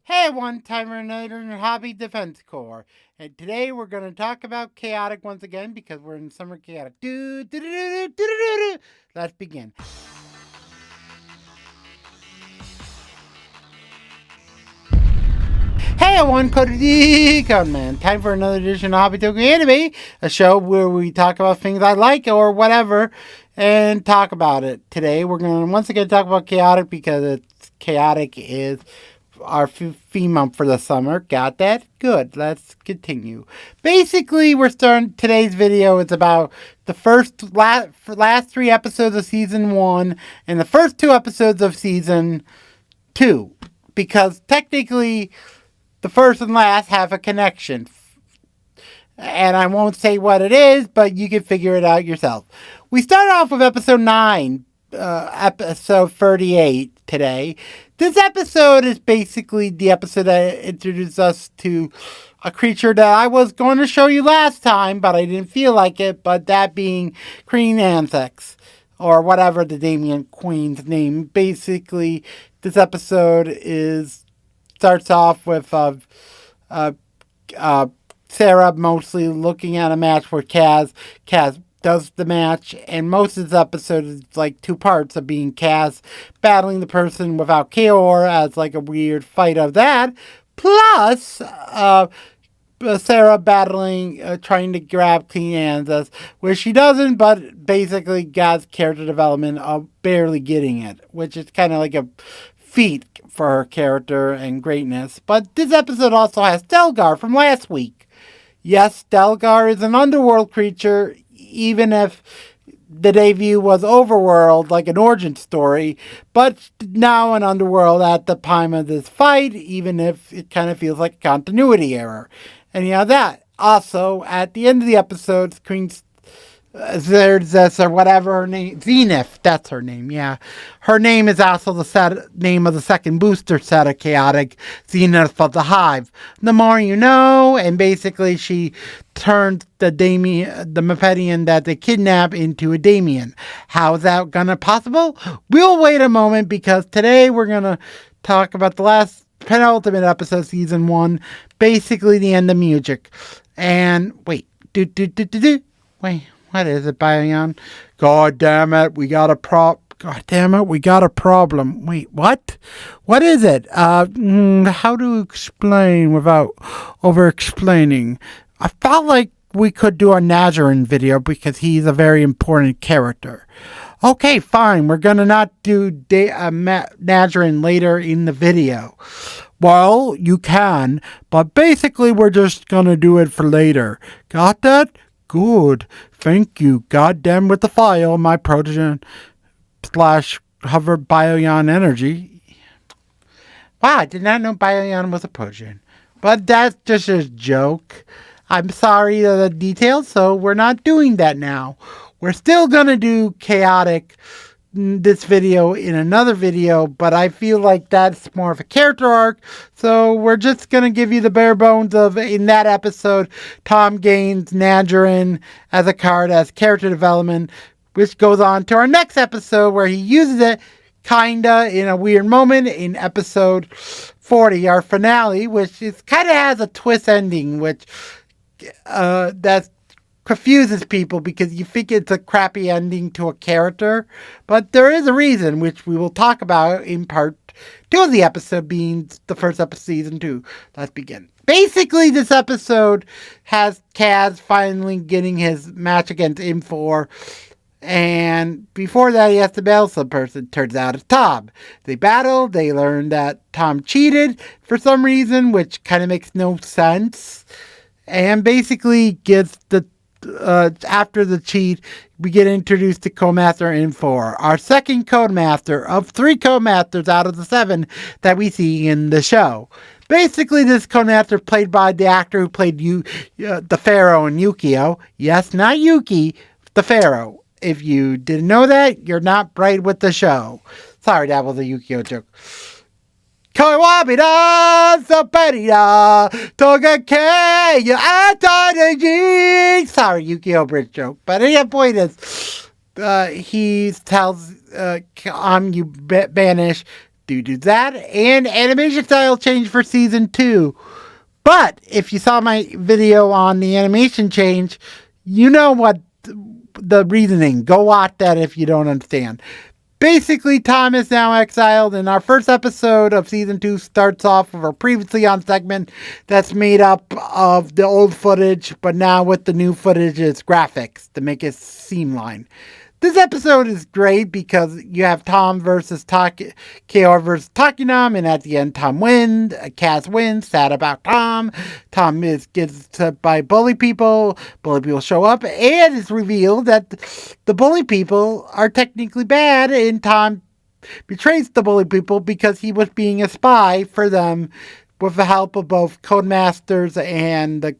Hey everyone, Timer Nighter and Hobby Defense Corps. And today we're going to talk about chaotic once again because we're in summer chaotic. Let's begin. Hey everyone, Cody Man. Time for another edition of Hobby Token Anime, a show where we talk about things I like or whatever and talk about it. Today we're going to once again talk about chaotic because chaotic is our theme month for the summer. Got that? Good. Let's continue. Basically, we're starting today's video. It's about the last 3 episodes of season 1 and the first 2 episodes of season 2, because technically the first and last have a connection. And I won't say what it is, but you can figure it out yourself. We start off with episode 9, episode 38 today. This episode is basically the episode that introduced us to a creature that I was going to show you last time, but I didn't feel like it, but that being Queen Anthrax, or whatever the Damian Queen's name. Basically, this episode starts off with Sarah mostly looking at a match where Kaz does the match, and most of this episode is like 2 parts of being Kaz battling the person without Kaor as like a weird fight of that, plus Sarah battling, trying to grab Queen Anthrax, where she doesn't, but basically Kaz's character development of barely getting it, which is kind of like a feat for her character and greatness. But this episode also has Stelgar from last week. Yes, Stelgar is an underworld creature, even if the debut was overworld, like an origin story, but now an underworld at the time of this fight, even if it kind of feels like a continuity error. And that. Also, at the end of the episode, Queen Xerxes or whatever her name, Zenith, that's her name, yeah. Her name is also the name of the second booster set of Chaotic, Zenith of the Hive. The more you know, and basically she turned the Mephidian that they kidnapped into a Damien. How is that gonna possible? We'll wait a moment because today we're gonna talk about the last penultimate episode of season 1, basically the end of music. And wait, wait. What is it, Bayon? God damn it, we got a problem. Wait, what? What is it? How to explain without over-explaining? I felt like we could do a Nazarin video because he's a very important character. Okay, fine. We're gonna not do Nazarin later in the video. Well, you can, but basically we're just gonna do it for later. Got that? Good. Thank you. Goddamn with the file, my Protean / hover Bioyon energy. Wow, I did not know Bioyon was a Protean. But that's just a joke. I'm sorry for the details, so we're not doing that now. We're still gonna do Chaotic this video in another video, but I feel like that's more of a character arc, so we're just gonna give you the bare bones of, in that episode, Tom gains Nazarin as a card as character development, which goes on to our next episode where he uses it kinda in a weird moment in episode 40, our finale, which is kind of has a twist ending, which that's confuses people because you think it's a crappy ending to a character, but there is a reason, which we will talk about in part 2 of the episode, being the first episode of season 2. Let's begin. Basically, this episode has Kaz finally getting his match against Infor, and before that he has to battle some person. Turns out it's Tom. They battle, they learn that Tom cheated for some reason, which kind of makes no sense, and basically gets the after the cheat, we get introduced to Codemaster Infor, our second Codemaster of 3 Codemasters out of the 7 that we see in the show. Basically, this Codemaster played by the actor who played the Pharaoh in Yu-Gi-Oh! Yes, not Yuki, the Pharaoh. If you didn't know that, you're not bright with the show. Sorry, that was a Yu-Gi-Oh! Joke. Kawabida, Zaperida, Togakeya, Atanaji. Sorry, Yu-Gi-Oh! Bridge joke. But the point is, he tells you banish Do that. And animation style change for season 2. But if you saw my video on the animation change, you know what the reasoning. Go watch that if you don't understand. Basically, Tom is now exiled, and our first episode of season 2 starts off with a previously on segment that's made up of the old footage, but now with the new footage is graphics to make it seamline. This episode is great because you have Tom versus Kaori versus Takinam, and at the end, Tom wins. Kaz wins, sad about Tom. Tom gets by bully people. Bully people show up, and it's revealed that the bully people are technically bad, and Tom betrays the bully people because he was being a spy for them with the help of both Codemasters and the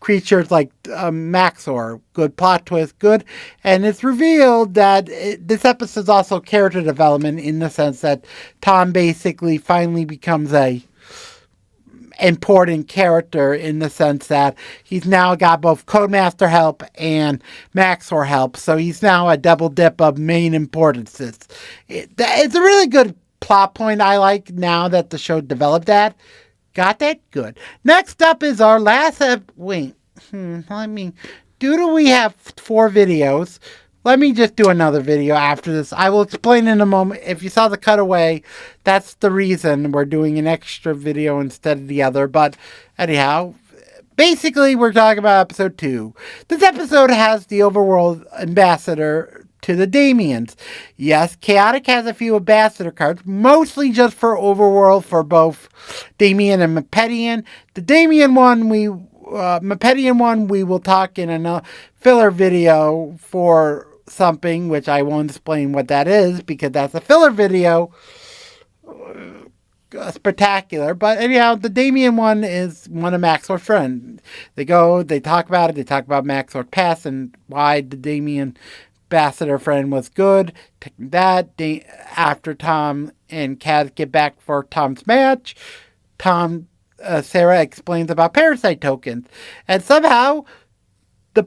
creatures like Maxor. Good plot twist, good. And it's revealed that this episode is also character development in the sense that Tom basically finally becomes a important character in the sense that he's now got both Codemaster help and Maxor help. So he's now a double dip of main importances. It's a really good plot point I like now that the show developed that. Got that? Good. Next up is our last... we have 4 videos? Let me just do another video after this. I will explain in a moment. If you saw the cutaway, that's the reason we're doing an extra video instead of the other. But anyhow, basically we're talking about episode 2. This episode has the overworld ambassador to the Damians. Yes, Chaotic has a few ambassador cards, mostly just for overworld for both Damian and Mepedian. The Damian one, Mepedian one, we will talk in a filler video for something, which I won't explain what that is because that's a filler video. Spectacular. But anyhow, the Damian one is one of Maxor's friends. They talk about it, they talk about Maxor's past and why the Damian ambassador friend was good. That after Tom and Kaz get back for Tom's match, Sarah explains about parasite tokens, and somehow the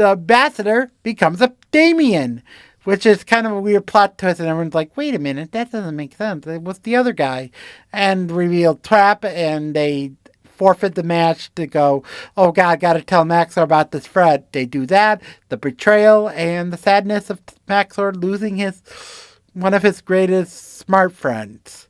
ambassador becomes a Damian, which is kind of a weird plot twist, and everyone's like, wait a minute, that doesn't make sense. It was the other guy. And revealed trap, and they forfeit the match to go, oh God, gotta tell Maxor about this threat. They do that. The betrayal and the sadness of Maxor losing one of his greatest smart friends.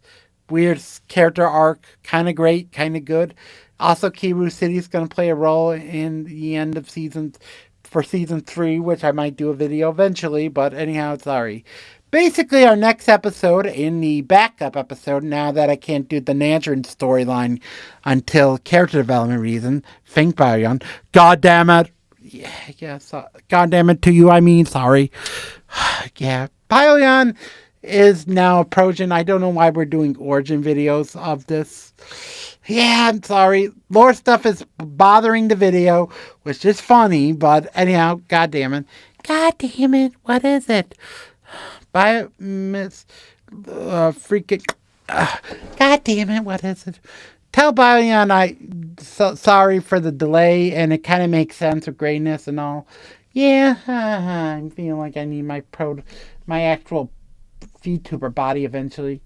Weird character arc, kind of great, kind of good. Also, Kiru City is going to play a role in the end of season 3, which I might do a video eventually, but anyhow, sorry. Basically, our next episode, in the backup episode, now that I can't do the Nazarene storyline until character development reason, think Baiyan. God damn it. Yeah, God damn it to you, I mean, sorry. Yeah, Baiyan is now approaching. I don't know why we're doing origin videos of this. Yeah, I'm sorry. Lore stuff is bothering the video, which is funny, but anyhow, God damn it. God damn it, what is it? Freaking... God damn it, what is it? Tell Baiyan sorry for the delay, and it kind of makes sense with greatness and all. Yeah, I'm feeling like I need my actual VTuber body eventually.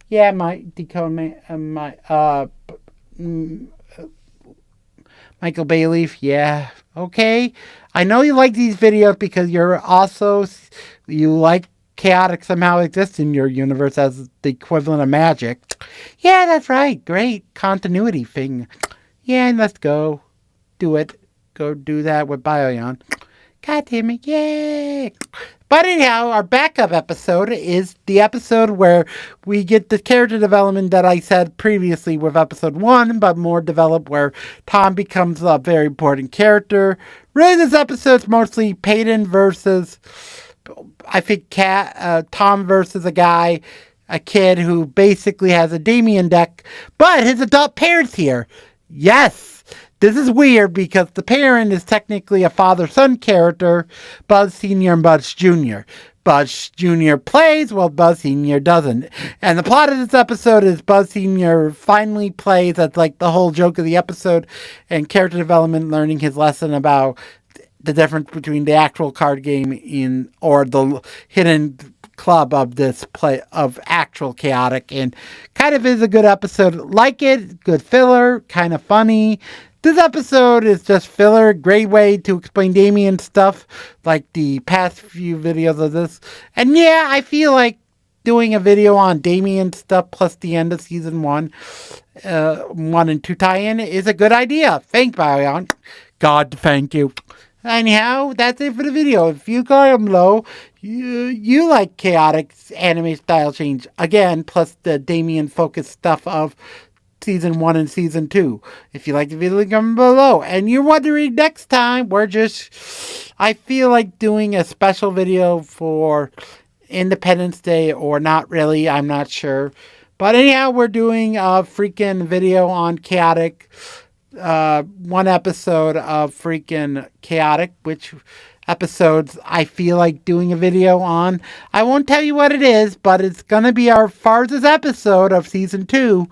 Yeah, my decode Michael Bayleaf, yeah. Okay. I know you like these videos because you like Chaotic somehow exists in your universe as the equivalent of magic. Yeah, that's right. Great continuity thing. Yeah, let's go. Do it. Go do that with Baiyan. God damn it, yay! But anyhow, our backup episode is the episode where we get the character development that I said previously with episode 1, but more developed where Tom becomes a very important character. Really, this episode's mostly Peyton versus, I think, Tom versus a kid who basically has a Damian deck, but his adult parents here. Yes! This is weird because the parent is technically a father-son character, Buzz Sr. and Buzz Jr. Buzz Jr. plays while Buzz Sr. doesn't. And the plot of this episode is Buzz Sr. finally plays. That's like the whole joke of the episode, and character development, learning his lesson about the difference between the actual card game or the hidden club of this play of actual chaotic, and kind of is a good episode. Like it, good filler, kind of funny. This episode is just filler, great way to explain Damien stuff, like the past few videos of this. And yeah, I feel like doing a video on Damien stuff plus the end of season 1, 1 and 2 tie-in is a good idea. Thanks, Bion. God, thank you. Anyhow, that's it for the video. If you comment below, you like chaotic anime style change again, plus the Damien focused stuff of season 1 and season 2. If you like the video, comment below. And you're wondering next time, I feel like doing a special video for Independence Day or not really, I'm not sure. But anyhow, we're doing a freaking video on chaotic. 1 episode of freaking chaotic, which episodes I feel like doing a video on. I won't tell you what it is, but it's gonna be our farthest episode of season 2.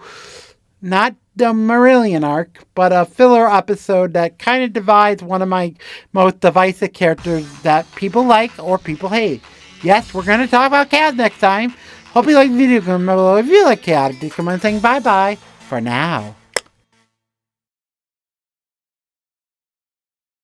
Not the Marillion arc, but a filler episode that kind of divides one of my most divisive characters that people like or people hate. Yes, we're going to talk about Kaz next time. Hope you like the video. Comment below if you like chaotic. Comment saying bye-bye for now.